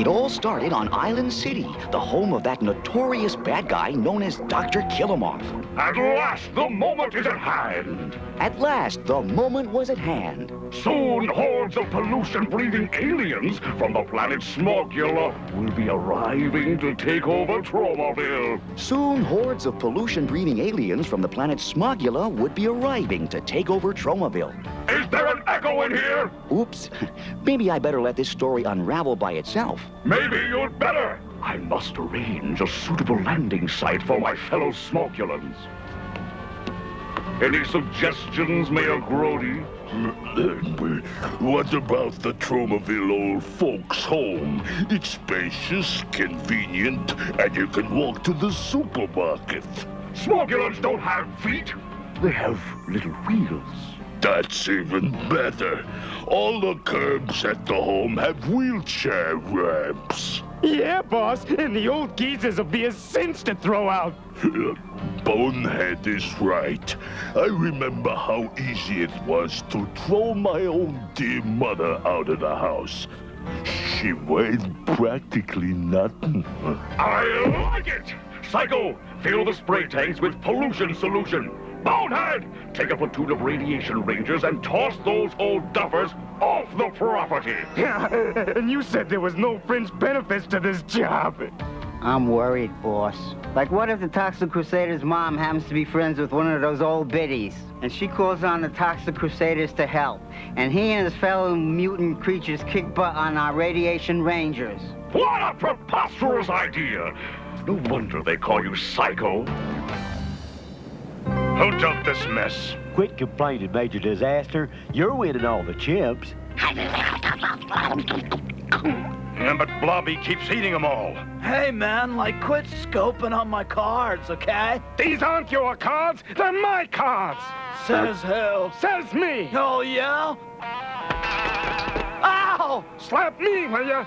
It all started on Island City, the home of that notorious bad guy known as Dr. Killamoff. At last, the moment is at hand. At last, the moment was at hand. Soon, hordes of pollution-breathing aliens from the planet Smogula will be arriving to take over Tromaville. Soon, hordes of pollution-breathing aliens from the planet Smogula would be arriving to take over Tromaville. Is there an echo in here? Oops. Maybe I better let this story unravel by itself. Maybe you'd better. I must arrange a suitable landing site for my fellow Smogulans. Any suggestions, Mayor Grody? What about the Tromaville old folks' home? It's spacious, convenient, and you can walk to the supermarket. Smogulans don't have feet. They have little wheels. That's even better. All the curbs at the home have wheelchair ramps. Yeah, boss, and the old geezers will be a cinch to throw out. Bonehead is right. I remember how easy it was to throw my own dear mother out of the house. She weighed practically nothing. I like it! Psycho, fill the spray tanks with pollution solution. Bonehead, take a platoon of radiation rangers and toss those old duffers off the property. Yeah, and you said there was no fringe benefits to this job. I'm worried, boss. Like, what if the Toxic Crusaders' mom happens to be friends with one of those old biddies, and she calls on the Toxic Crusaders to help, and he and his fellow mutant creatures kick butt on our radiation rangers? What a preposterous idea! No wonder they call you Psycho. Who dumped this mess? Quit complaining, Major Disaster. You're winning all the chips. Yeah, but Blobby keeps eating them all. Hey, man, like, quit scoping on my cards, okay? These aren't your cards, they're my cards. Says who? Says me. Oh, yeah? Ow! Slap me, will ya?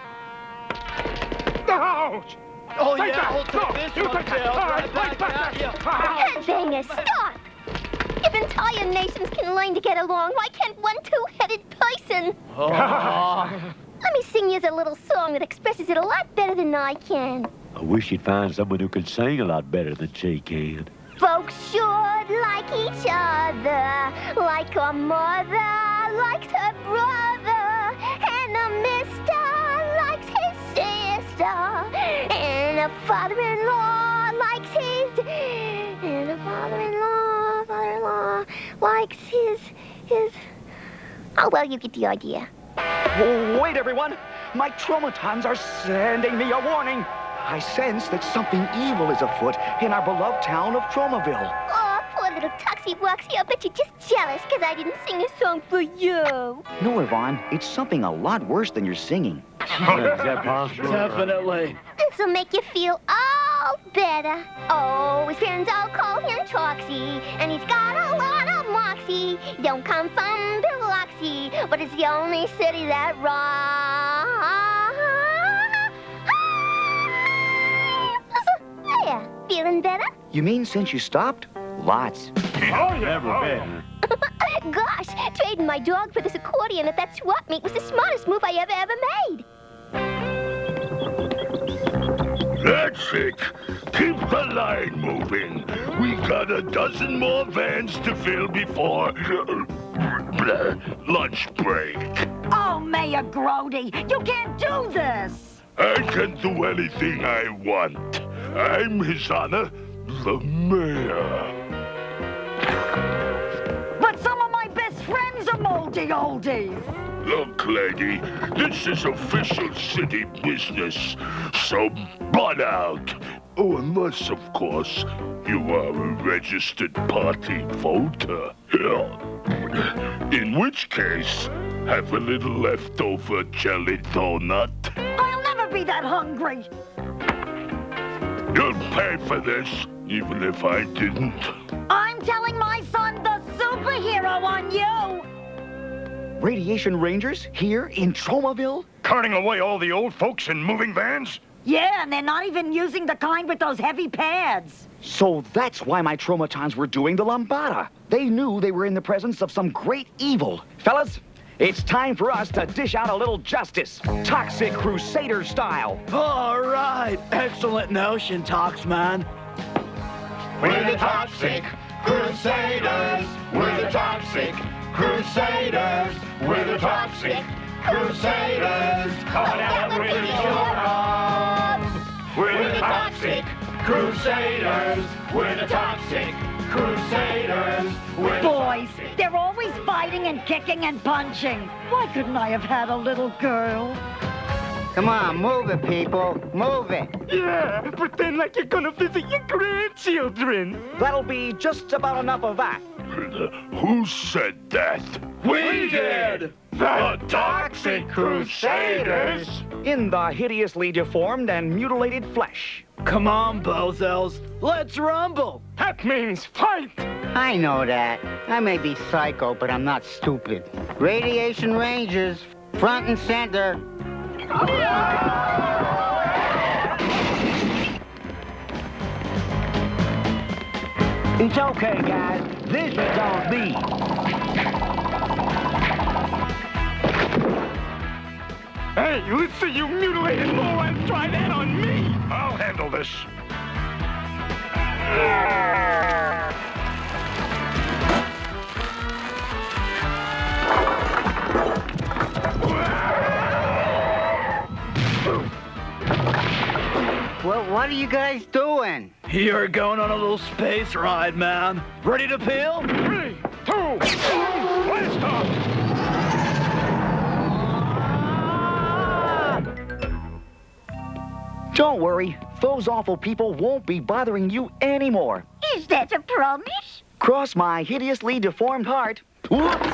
Ouch! Oh, Take yeah, that. I'll take No, this you one, take that. Tails, All right right, back back at ya. Headbanger, stop! If entire nations can learn to get along, why can't one two-headed person? Let me sing you a little song that expresses it a lot better than I can. I wish you'd find someone who could sing a lot better than she can. Folks should like each other, like a mother likes her brother, and a mister likes his sister, and a father-in-law likes his, and a father-in-law likes his... Oh, well, you get the idea. Oh, wait, everyone! My traumatons are sending me a warning. I sense that something evil is afoot in our beloved town of Tromaville. Oh, poor little Toxie-Woxie, I bet you're just jealous because I didn't sing a song for you. No, Yvonne, it's something a lot worse than your singing. Is that possible? Definitely. This'll make you feel all better. Oh, his friends all call him Toxie, and he's got a lot of moxie. He don't come from Biloxi, but it's the only city that rocks. There, feeling better? You mean since you stopped? Lots. Never been. Gosh, trading my dog for this accordion at that swap meet was the smartest move I ever made. That's it. Keep the line moving. We got a dozen more vans to fill before lunch break. Oh, Mayor Grody, you can't do this. I can do anything I want. I'm His Honor, the Mayor. But some of my best friends are moldy oldies. Look, lady, this is official city business, so butt out. Oh, unless, of course, you are a registered party voter. In which case, have a little leftover jelly donut. I'll never be that hungry. You'll pay for this, even if I didn't. I'm telling my son the superhero on you. Radiation Rangers here in Tromaville? Carting away all the old folks in moving vans? Yeah, and they're not even using the kind with those heavy pads. So that's why my traumatons were doing the lambada. They knew they were in the presence of some great evil. Fellas, It's time for us to dish out a little justice, Toxic Crusader style. All right. Excellent notion, Toxman. We're the Toxic Crusaders. We're the Toxic Crusaders. We're the Toxic Crusaders. Come on out and raise your arms. We're the Toxic Crusaders. We're the Toxic Crusaders. We're the Boys, Toxic. they're always fighting and kicking and punching. Why couldn't I have had a little girl? Come on, move it, people. Move it. Yeah, pretend like you're gonna visit your grandchildren. That'll be just about enough of that. Who said that? We did! The Toxic Crusaders? In the hideously deformed and mutilated flesh. Come on, bozos. Let's rumble. That means fight. I know that. I may be psycho, but I'm not stupid. Radiation Rangers, front and center. It's okay, guys. This is on me. Hey, let's see you mutilated lowlands try that on me. I'll handle this. Well, what are you guys doing? You're going on a little space ride, man. Ready to peel? 3, 2, 1, blast off! Don't worry, those awful people won't be bothering you anymore. Is that a promise? Cross my hideously deformed heart. Whoops!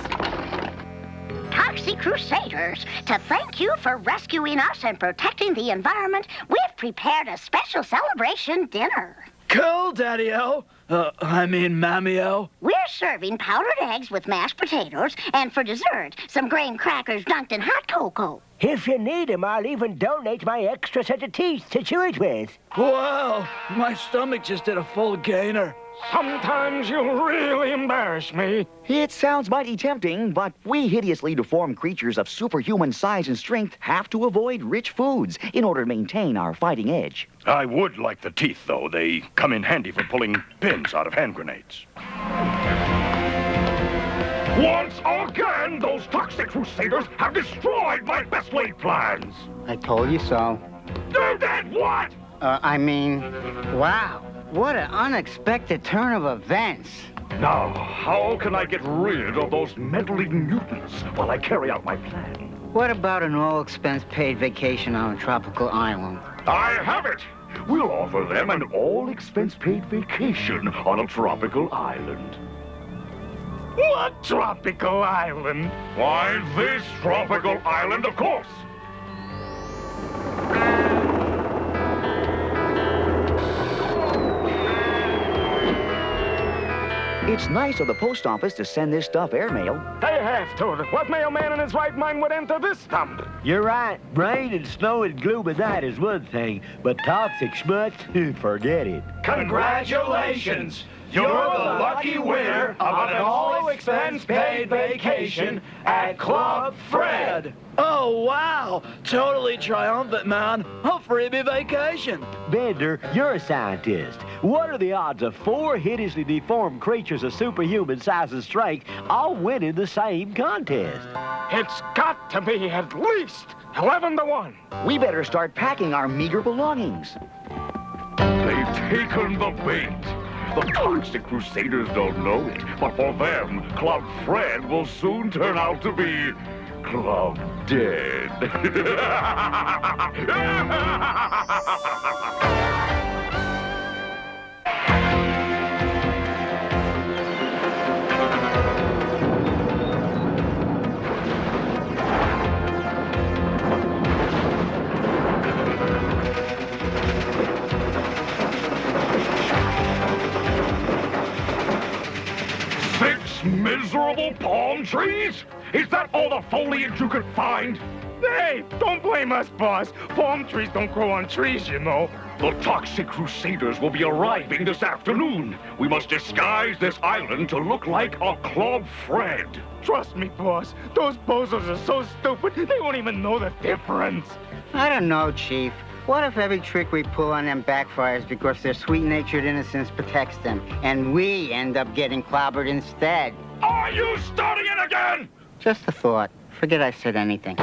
Toxic Crusaders, to thank you for rescuing us and protecting the environment, we've prepared a special celebration dinner. Cool, Daddy-O. Mammy-O. We're serving powdered eggs with mashed potatoes, and for dessert, some graham crackers dunked in hot cocoa. If you need 'em, I'll even donate my extra set of teeth to chew it with. Wow, my stomach just did a full gainer. Sometimes you really embarrass me. It sounds mighty tempting, but we hideously deformed creatures of superhuman size and strength have to avoid rich foods in order to maintain our fighting edge. I would like the teeth, though. They come in handy for pulling pins out of hand grenades. Once again, those Toxic Crusaders have destroyed my best laid plans. I told you so. You did what? Wow. What an unexpected turn of events. Now, how can I get rid of those meddling mutants while I carry out my plan? What about an all-expense-paid vacation on a tropical island? I have it! We'll offer them an all-expense-paid vacation on a tropical island. What tropical island? Why, this tropical island, of course! It's nice of the post office to send this stuff airmail. They have to. What mailman in his right mind would enter this stump? You're right. Rain and snow and gloom at night is one thing, but toxic schmutz, forget it. Congratulations! You're the lucky winner of an all-expense-paid vacation at Club Fred. Oh, wow. Totally triumphant, man. A freebie vacation. Bender, you're a scientist. What are the odds of 4 hideously deformed creatures of superhuman size and strength all winning the same contest? It's got to be at least 11 to 1. We better start packing our meager belongings. They've taken the bait. The Toxic Crusaders don't know it, but for them, Club Fred will soon turn out to be Club Dead. Miserable palm trees? Is that all the foliage you could find? Hey, don't blame us, boss. Palm trees don't grow on trees, you know. The toxic Crusaders will be arriving this afternoon. We must disguise this island to look like a Club Fred. Trust me, boss. Those bozos are so stupid, they won't even know the difference. I don't know, Chief. What if every trick we pull on them backfires because their sweet-natured innocence protects them, and we end up getting clobbered instead? Are you starting it again? Just a thought. Forget I said anything.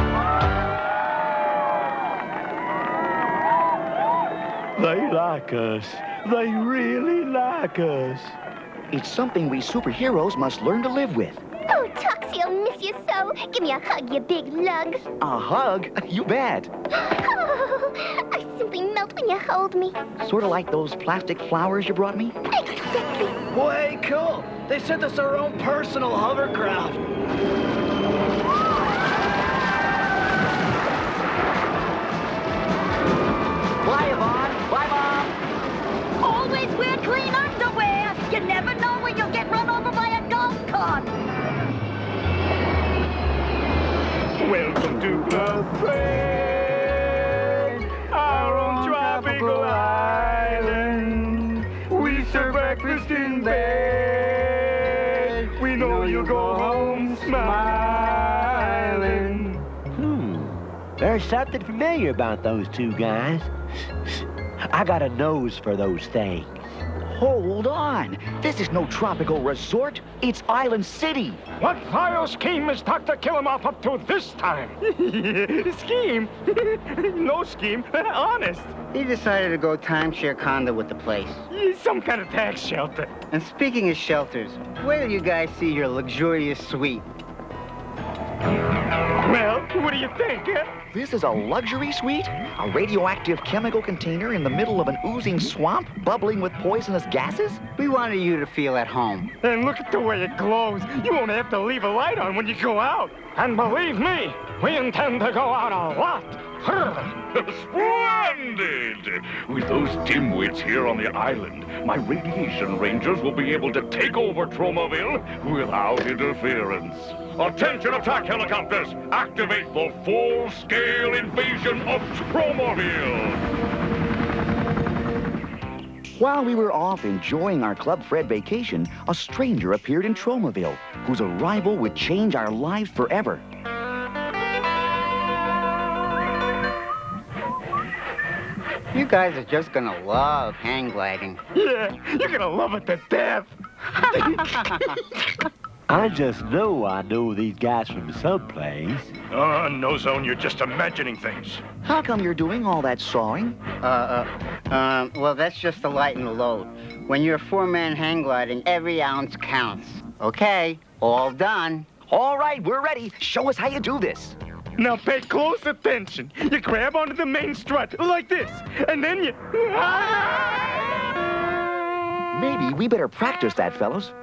They like us. They really like us. It's something we superheroes must learn to live with. Oh, Toxie, I'll miss you so. Give me a hug, you big lugs. A hug? You bet. Oh, I simply melt when you hold me. Sort of like those plastic flowers you brought me? Exactly. Way cool. They sent us our own personal hovercraft. Bye, Yvonne. Bye, Mom. Always wear clean underwear. You never know when you'll get run over by a golf cart. Welcome to Club Fred, our own tropical island. We serve breakfast in bed. We know you'll go home smiling. There's something familiar about those two guys. I got a nose for those things. Hold on. This is no tropical resort. It's Island City. What vile scheme is Dr. Killamouth up to this time? Scheme? No scheme. Honest. He decided to go timeshare condo with the place. Some kind of tax shelter. And speaking of shelters, where do you guys see your luxurious suite? Well, what do you think, eh? This is a luxury suite? A radioactive chemical container in the middle of an oozing swamp bubbling with poisonous gases? We wanted you to feel at home. And look at the way it glows. You won't have to leave a light on when you go out. And believe me, we intend to go out a lot. Splendid! With those dimwits here on the island, my radiation rangers will be able to take over Tromaville without interference. Attention attack helicopters! Activate the full-scale invasion of Tromaville! While we were off enjoying our Club Fred vacation, a stranger appeared in Tromaville, whose arrival would change our lives forever. You guys are just gonna love hang gliding. Yeah, you're gonna love it to death. I just know I know these guys from someplace. No, Zone, you're just imagining things. How come you're doing all that sawing? Well, that's just the light and the load. When you're four-man hang gliding, every ounce counts. Okay, all done. All right, we're ready. Show us how you do this. Now pay close attention. You grab onto the main strut like this, and then you... Maybe we better practice that, fellows.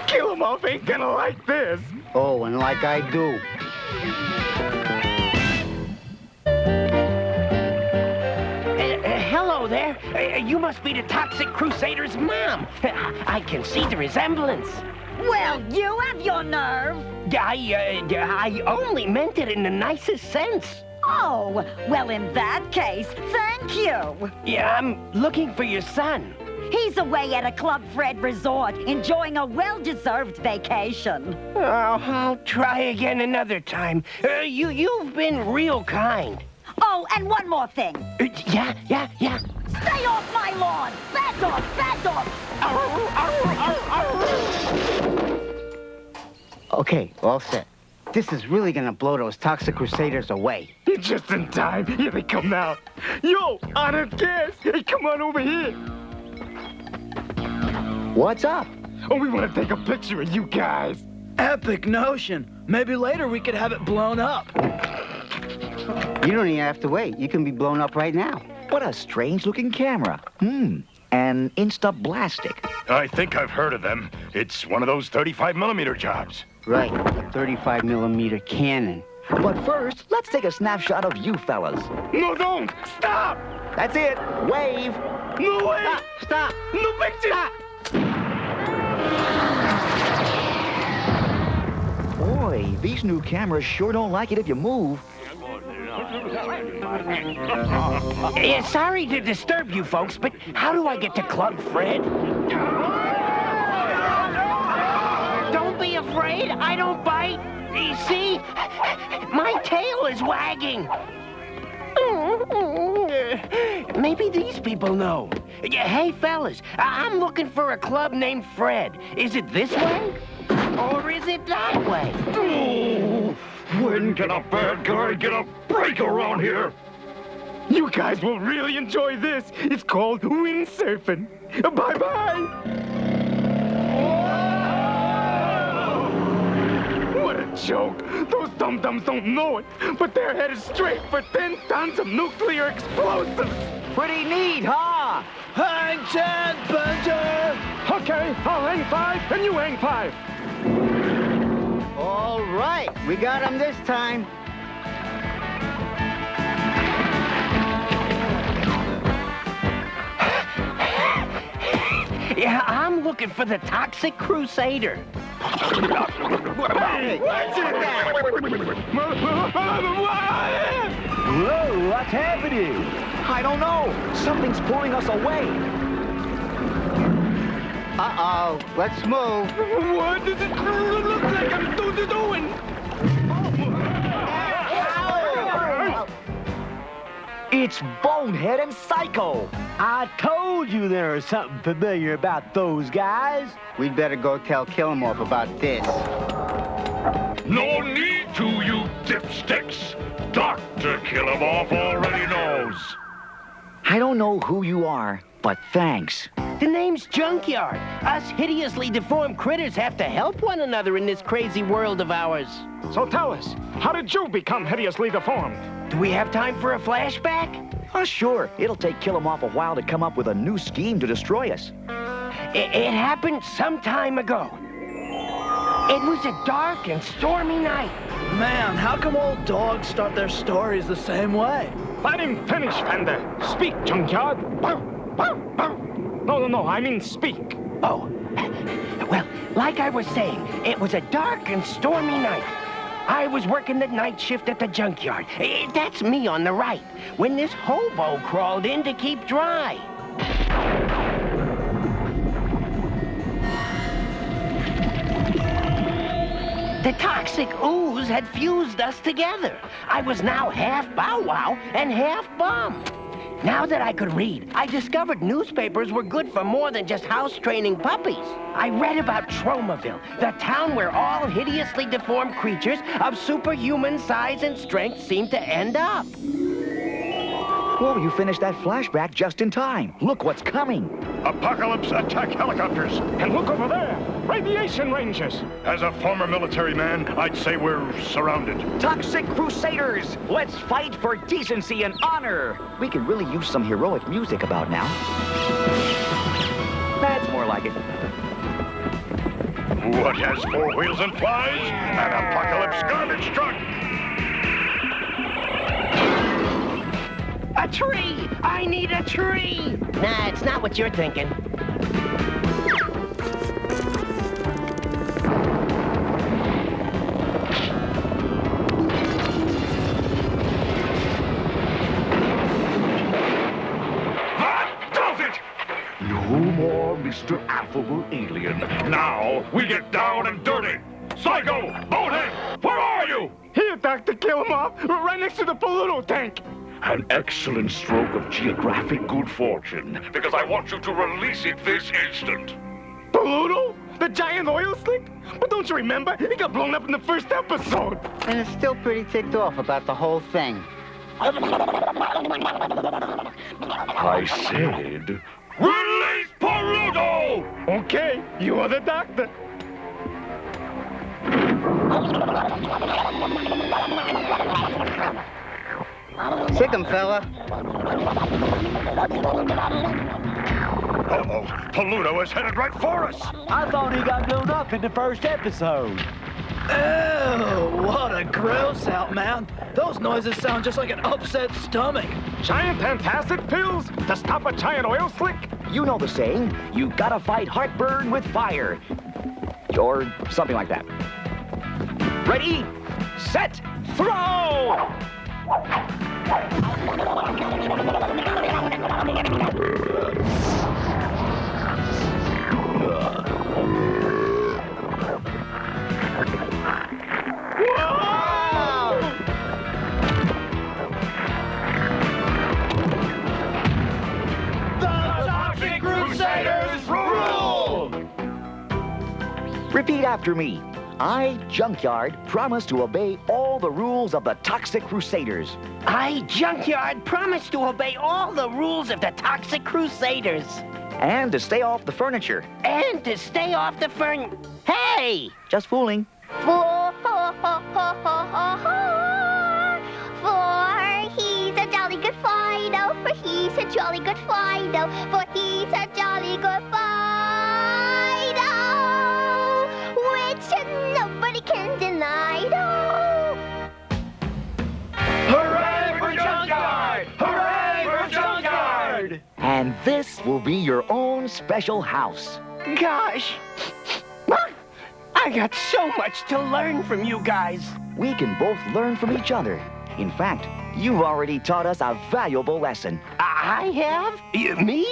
Killamouth ain't gonna like this. Oh, and like I do. Hello there. You must be the Toxic Crusaders' mom. I can see the resemblance. Well, you have your nerve. I only meant it in the nicest sense. Oh, well, in that case, thank you. Yeah, I'm looking for your son. He's away at a Club Fred resort, enjoying a well-deserved vacation. Oh, I'll try again another time. You've been real kind. Oh, and one more thing. Yeah. Stay off my lawn! Back off! Okay, all set. This is really gonna blow those Toxic Crusaders away. You're just in time. Here they come now. Yo, honored guest. Hey, come on over here. What's up? Oh, we want to take a picture of you guys. Epic notion. Maybe later we could have it blown up. You don't even have to wait. You can be blown up right now. What a strange-looking camera. An Insta-Blastic. I think I've heard of them. It's one of those 35mm jobs. Right, a 35mm cannon. But first, let's take a snapshot of you fellas. No, don't! Stop! That's it. Wave. No way! Stop! No picture! Stop! Boy, these new cameras sure don't like it if you move. Sorry to disturb you folks, but how do I get to Club Fred? Don't be afraid, I don't bite. You see? My tail is wagging. Maybe these people know. Hey, fellas, I'm looking for a club named Fred. Is it this way? Or is it that way? Oh, when can a bad guy get a break around here? You guys will really enjoy this. It's called windsurfing. Bye-bye. What a joke. Those dum-dums don't know it, but they're headed straight for 10 tons of nuclear explosives. Pretty neat, huh? Hang 10, Bender! Okay, I'll hang 5 and you hang 5. All right, we got him this time. Yeah, I'm looking for the Toxic Crusader. Hey, Whoa, what's happening? I don't know. Something's pulling us away. Uh-oh, let's move. What does it look like I'm doing? It's Bonehead and Psycho. I told you there was something familiar about those guys. We'd better go tell Killamorph about this. No need to, you dipsticks. Dr. Killamorph already knows. I don't know who you are, but thanks. The name's Junkyard. Us hideously deformed critters have to help one another in this crazy world of ours. So tell us, how did you become hideously deformed? Do we have time for a flashback? Oh, sure. It'll take Killamorph a while to come up with a new scheme to destroy us. It happened some time ago. It was a dark and stormy night. Man, how come all dogs start their stories the same way? Let him finish, Fender. Speak, Junkyard. Bow, bow, bow. No, I mean speak. Oh, well, like I was saying, it was a dark and stormy night. I was working the night shift at the junkyard. That's me on the right, when this hobo crawled in to keep dry. The toxic ooze had fused us together. I was now half Bow Wow and half Bum. Now that I could read, I discovered newspapers were good for more than just house-training puppies. I read about Tromaville, the town where all hideously deformed creatures of superhuman size and strength seem to end up. Whoa, you finished that flashback just in time. Look what's coming. Apocalypse attack helicopters. And look over there, radiation rangers. As a former military man, I'd say we're surrounded. Toxic Crusaders! Let's fight for decency and honor! We could really use some heroic music about now. That's more like it. What has 4 wheels and flies? An apocalypse garbage truck! A tree! I need a tree! Nah, it's not what you're thinking. That does it! No more Mr. Affable Alien. Now we get down and dirty. Psycho! Bonehead! Where are you? Here, Dr. Killamorph, right next to the polluto tank. An excellent stroke of geographic good fortune, because I want you to release it this instant. Polluto? The giant oil slick? But don't you remember? He got blown up in the first episode. And it's still pretty ticked off about the whole thing. I said, release Polluto! Okay, you are the doctor. Sick 'em, fella. Uh-oh, Polluto is headed right for us. I thought he got blown up in the first episode. Ew, what a gross out, man. Those noises sound just like an upset stomach. Giant antacid pills to stop a giant oil slick? You know the saying, you gotta fight heartburn with fire. Or something like that. Ready, set, throw! Crusaders rule! Repeat after me. I, Junkyard, promise to obey all the rules of the Toxic Crusaders. I, Junkyard, promise to obey all the rules of the Toxic Crusaders. And to stay off the furniture. And to stay off the Hey! Just fooling. For he's a jolly good Fido. For he's a jolly good Fido. For he's a jolly good Fido. Which nobody can deny. Hooray for Junkyard! Hooray for Junkyard! And this will be your own special house. Gosh! I got so much to learn from you guys. We can both learn from each other. In fact, you've already taught us a valuable lesson. I have? Me?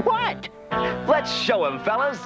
What? Let's show him, fellas.